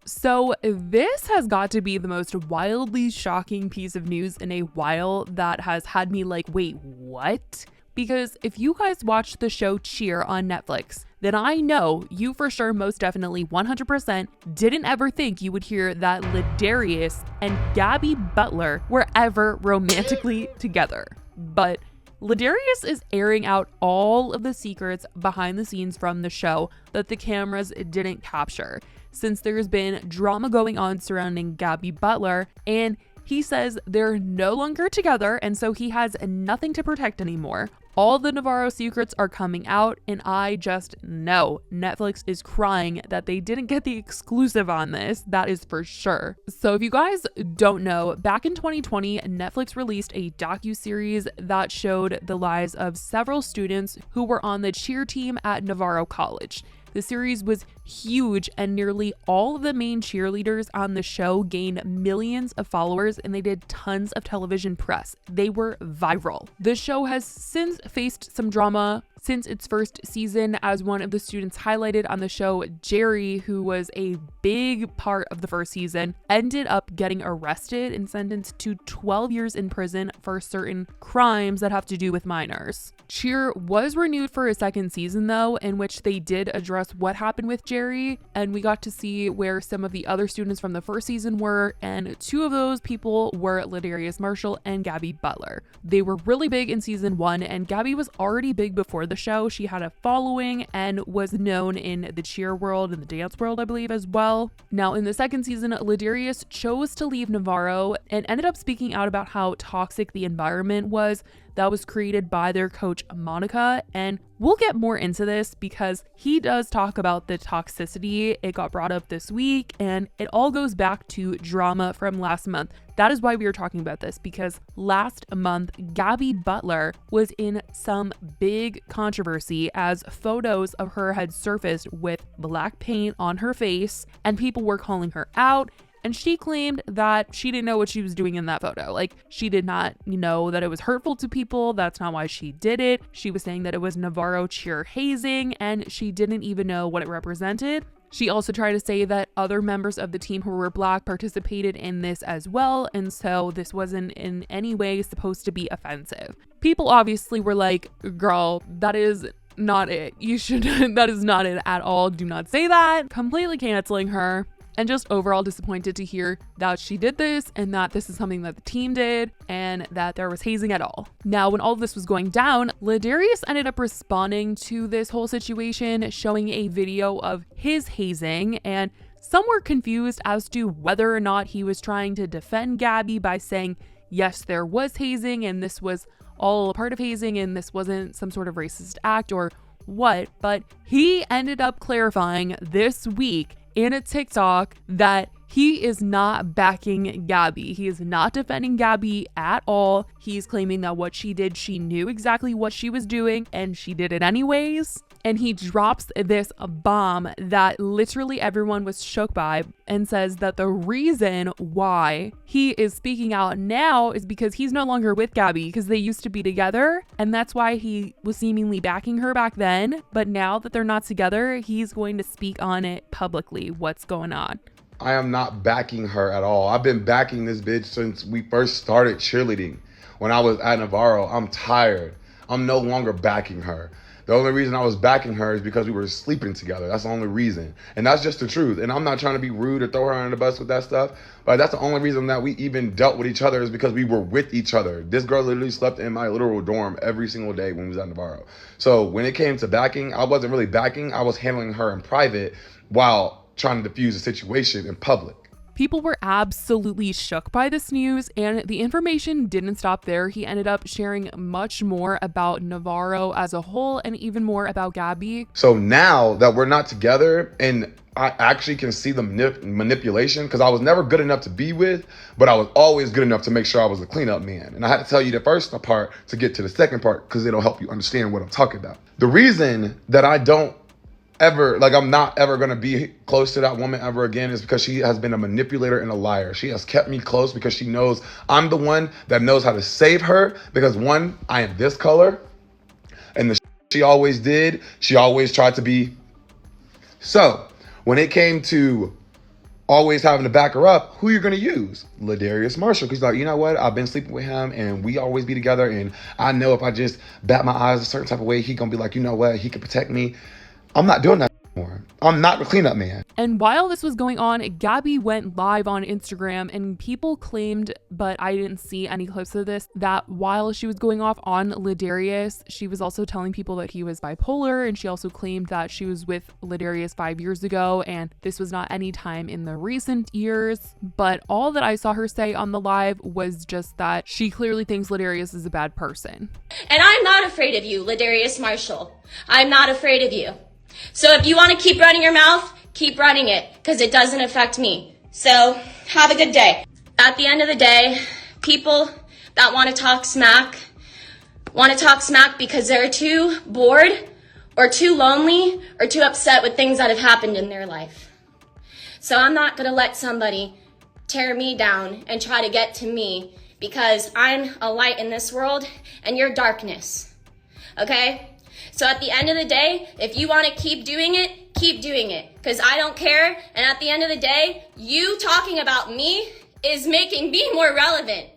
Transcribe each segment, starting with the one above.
So this has got to be the most wildly shocking piece of news in a while that has had me like, wait, what? Because if you guys watched the show Cheer on Netflix, then I know you for sure, most definitely 100% didn't ever think you would hear that Ladarius and GABI BUTLER were ever romantically together. But Ladarius is airing out all of the secrets behind the scenes from the show that the cameras didn't capture, since there's been drama going on surrounding GABI BUTLER, and he says they're no longer together, and so he has nothing to protect anymore. All the Navarro secrets are coming out, and I just know Netflix is crying that they didn't get the exclusive on this. That is for sure. So if you guys don't know, back in 2020, Netflix released a docuseries that showed the lives of several students who were on the cheer team at Navarro College. The series was huge, and nearly all of the main cheerleaders on the show gained millions of followers, and they did tons of television press. They were viral. The show has since faced some drama since its first season, as one of the students highlighted on the show, Jerry, who was a big part of the first season, ended up getting arrested and sentenced to 12 years in prison for certain crimes that have to do with minors. Cheer was renewed for a second season though, in which they did address what happened with Jerry, and we got to see where some of the other students from the first season were, and two of those people were Ladarius Marshall and GABI BUTLER. They were really big in season 1, and GABI was already big before the show. She had a following and was known in the cheer world and the dance world, I believe, as well. Now, in the second season, Ladarius chose to leave Navarro and ended up speaking out about how toxic the environment was that was created by their coach, Monica. And we'll get more into this because he does talk about the toxicity. It got brought up this week, and it all goes back to drama from last month. That is why we are talking about this, because last month, GABI BUTLER was in some big controversy as photos of her had surfaced with black paint on her face, and people were calling her out. And she claimed that she didn't know what she was doing in that photo. Like, she did not know that it was hurtful to people. That's not why she did it. She was saying that it was Navarro cheer hazing, and she didn't even know what it represented. She also tried to say that other members of the team who were black participated in this as well, and so this wasn't in any way supposed to be offensive. People obviously were like, girl, that is not it. You should, that is not it at all. Do not say that. Completely canceling her. And just overall disappointed to hear that she did this and that this is something that the team did and that there was hazing at all. Now, when all of this was going down, Ladarius ended up responding to this whole situation, showing a video of his hazing, and some were confused as to whether or not he was trying to defend GABI by saying, yes, there was hazing and this was all a part of hazing and this wasn't some sort of racist act or what, but he ended up clarifying this week in a TikTok that he is not backing GABI. He is not defending GABI at all. He's claiming that what she did, she knew exactly what she was doing and she did it anyways. And he drops this bomb that literally everyone was shook by and says that the reason why he is speaking out now is because he's no longer with GABI, because they used to be together. And that's why he was seemingly backing her back then. But now that they're not together, he's going to speak on it publicly. What's going on? I am not backing her at all. I've been backing this bitch since we first started cheerleading. When I was at Navarro, I'm tired. I'm no longer backing her. The only reason I was backing her is because we were sleeping together. That's the only reason. And that's just the truth. And I'm not trying to be rude or throw her under the bus with that stuff, but that's the only reason that we even dealt with each other is because we were with each other. This girl literally slept in my literal dorm every single day when we was at Navarro. So when it came to backing, I wasn't really backing. I was handling her in private while trying to diffuse the situation in public. People were absolutely shook by this news, and the information didn't stop there. He ended up sharing much more about Navarro as a whole and even more about GABI. So now that we're not together and I actually can see the manipulation, because I was never good enough to be with, but I was always good enough to make sure I was a cleanup man. And I had to tell you the first part to get to the second part because it'll help you understand what I'm talking about. The reason that I don't ever, like, I'm not ever going to be close to that woman ever again is because she has been a manipulator and a liar. She has kept me close because she knows I'm the one that knows how to save her, because one, I am this color, and the she always did, she always tried to be. So when it came to always having to back her up, who you're going to use? Ladarius Marshall. Because like, you know what? I've been sleeping with him and we always be together. And I know if I just bat my eyes a certain type of way, he going to be like, you know what? He can protect me. I'm not doing that anymore. I'm not the cleanup man. And while this was going on, GABI went live on Instagram and people claimed, but I didn't see any clips of this, that while she was going off on Ladarius, she was also telling people that he was bipolar, and she also claimed that she was with Ladarius 5 years ago and this was not any time in the recent years. But all that I saw her say on the live was just that she clearly thinks Ladarius is a bad person. And I'm not afraid of you, Ladarius Marshall. I'm not afraid of you. So if you want to keep running your mouth, keep running it, because it doesn't affect me. So have a good day. At the end of the day, people that want to talk smack because they're too bored or too lonely or too upset with things that have happened in their life. So I'm not going to let somebody tear me down and try to get to me, because I'm a light in this world and you're darkness. Okay? So at the end of the day, if you want to keep doing it, keep doing it, because I don't care. And at the end of the day, you talking about me is making me more relevant,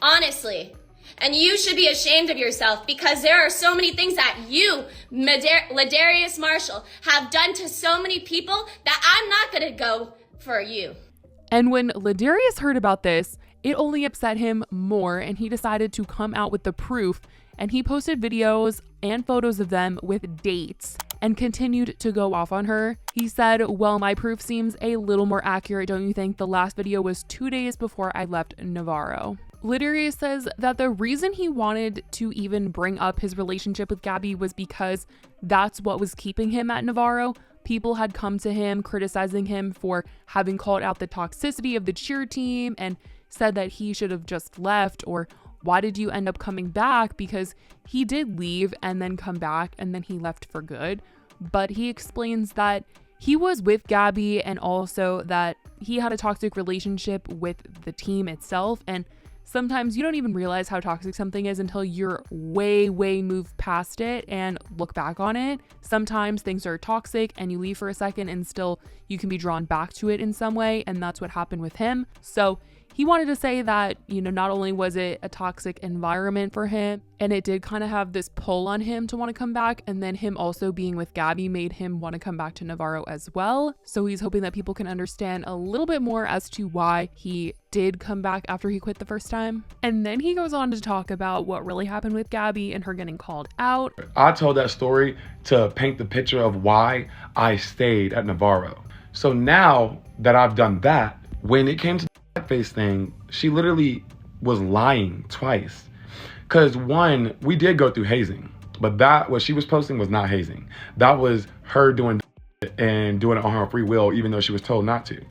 honestly. And you should be ashamed of yourself, because there are so many things that you, Ladarius Marshall, have done to so many people that I'm not going to go for you. And when Ladarius heard about this, it only upset him more, and he decided to come out with the proof, and he posted videos and photos of them with dates and continued to go off on her. He said, well, my proof seems a little more accurate, don't you think? The last video was 2 days before I left Navarro. Ladarius says that the reason he wanted to even bring up his relationship with GABI was because that's what was keeping him at Navarro. People had come to him criticizing him for having called out the toxicity of the cheer team and said that he should have just left, or why did you end up coming back? Because he did leave and then come back and then he left for good. But he explains that he was with GABI and also that he had a toxic relationship with the team itself. And sometimes you don't even realize how toxic something is until you're way moved past it and look back on it. Sometimes things are toxic and you leave for a second and still you can be drawn back to it in some way. And that's what happened with him. So he wanted to say that, you know, not only was it a toxic environment for him, and it did kind of have this pull on him to want to come back, and then him also being with GABI made him want to come back to Navarro as well. So he's hoping that people can understand a little bit more as to why he did come back after he quit the first time. And then he goes on to talk about what really happened with GABI and her getting called out. I told that story to paint the picture of why I stayed at Navarro. So now that I've done that, when it came to the face thing, she literally was lying twice. Because one, we did go through hazing, but that what she was posting was not hazing. That was her doing and doing it on her free will, even though she was told not to.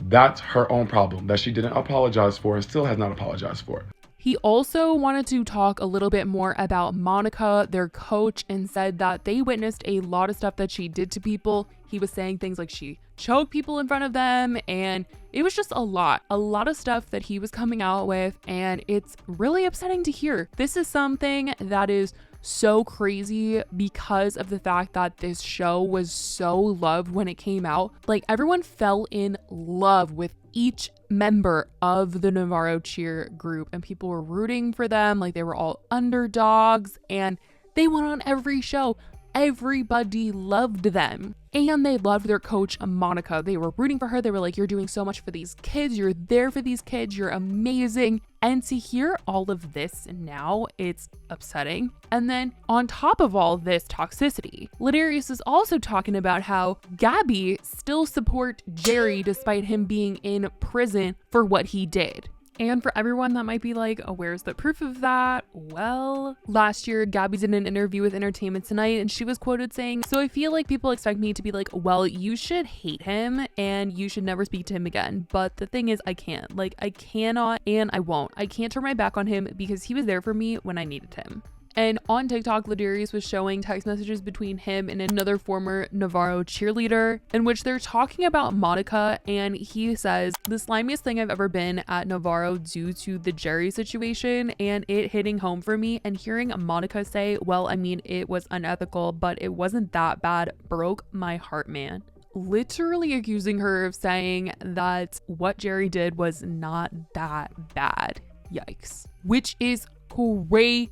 That's her own problem that she didn't apologize for and still has not apologized for. He also wanted to talk a little bit more about Monica, their coach, and said that they witnessed a lot of stuff that she did to people. He was saying things like she choked people in front of them, and it was just a lot of stuff that he was coming out with, and it's really upsetting to hear. This is something that is so crazy because of the fact that this show was so loved when it came out. Like, everyone fell in love with each member of the Navarro cheer group, and people were rooting for them like they were all underdogs, and they went on every show. Everybody loved them, and they loved their coach, Monica. They were rooting for her. They were like, you're doing so much for these kids. You're there for these kids. You're amazing. And to hear all of this now, it's upsetting. And then on top of all this toxicity, Ladarius is also talking about how GABI still support Jerry despite him being in prison for what he did. And for everyone that might be like, oh, where's the proof of that? Well, last year, GABI did an interview with Entertainment Tonight, and she was quoted saying, so I feel like people expect me to be like, well, you should hate him and you should never speak to him again. But the thing is, I can't. Like, I cannot and I won't. I can't turn my back on him because he was there for me when I needed him. And on TikTok, Ladarius was showing text messages between him and another former Navarro cheerleader in which they're talking about Monica, and he says, the slimiest thing I've ever been at Navarro due to the Jerry situation and it hitting home for me, and hearing Monica say, well, I mean, it was unethical, but it wasn't that bad, broke my heart, man. literally accusing her of saying that what Jerry did was not that bad. Yikes. Which is crazy.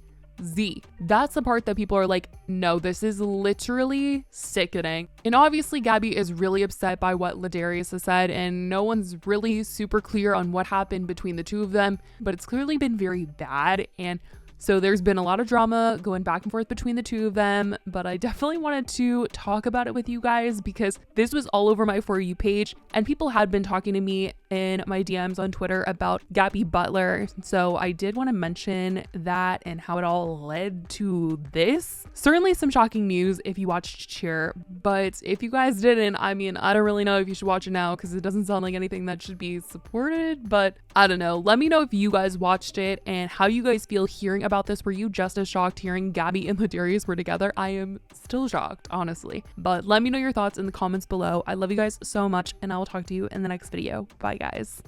That's the part that people are like, no, this is literally sickening. And obviously Gabby is really upset by what Ladarius has said, and no one's really super clear on what happened between the two of them, but it's clearly been very bad. And so there's been a lot of drama going back and forth between the two of them, but I definitely wanted to talk about it with you guys because this was all over my For You page, and people had been talking to me in my DMs on Twitter about GABI BUTLER. So I did want to mention that and how it all led to this. Certainly some shocking news if you watched Cheer, but if you guys didn't, I mean, I don't really know if you should watch it now because it doesn't sound like anything that should be supported, but I don't know. Let me know if you guys watched it and how you guys feel hearing about this. Were you just as shocked hearing Gabby and Ladarius were together? I am still shocked, honestly. But let me know your thoughts in the comments below. I love you guys so much, and I will talk to you in the next video. Bye, guys.